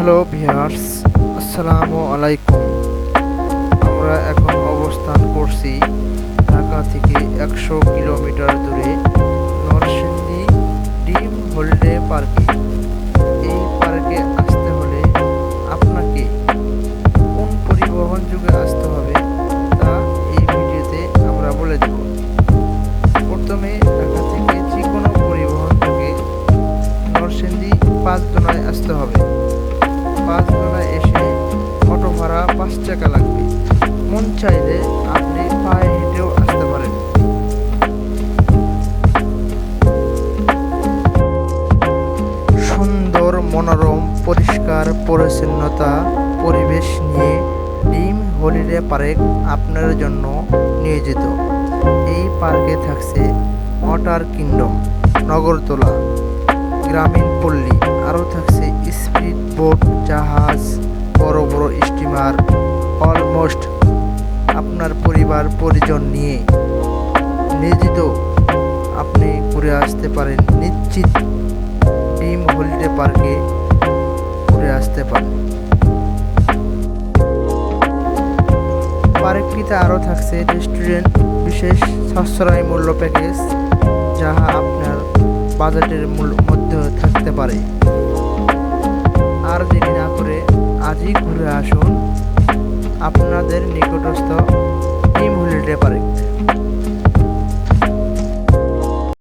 Hello viewers, আসসালামু আলাইকুম। আমরা এখন অবস্থান করছি ঢাকা থেকে ১০০ কিলোমিটার দূরে নরসিংদী ড্রিম হলিডে পার্কে। এই পার্কে আসতে হলে আপনাকে কোন পরিবহন যুগে আসতে হবে তা এই ভিডিওতে আমরা বলে দেব। প্রথমে ঢাকা থেকে যে কোনো পরিবহন যুগে নরসিংদী ৫ জনায় আসতে হবে। ৫ জনায় এসে অটো ভাড়া ৫ টাকা লাগবে। মন চাইলে আপনি পায়ে হেঁটেও আসতে পারেন। সুন্দর, মনোরম, পরিষ্কার পরিচ্ছন্নতা পরিবেশ নিয়ে ড্রিম হলিডে পার্ক আপনার জন্য নিয়োজিত। এই পার্কে থাকছে ওয়াটার কিংডম, নগরদোলা, গ্রামীণ পল্লী, আরও থাকছে স্পিড বোট, জাহাজ, বড় বড় স্টিমার। অলমোস্ট আপনার পরিবার পরিজন নিয়ে নিয়োজিত আপনি ঘুরে আসতে পারেন। নিশ্চিত ড্রিম হলিডে পার্কে ঘুরে আসতে পারেন। পার্কটিতে আরও থাকছে রেস্টুরেন্ট, বিশেষ সাশ্রয় মূল্য প্যাকেজ, যাহা আপনার বাজেটের মধ্যে থাকতে পারে। আর দেরি না করে আজই ঘুরে আসুন আপনাদের নিকটস্থ ড্রিম হলিডে পার্ক।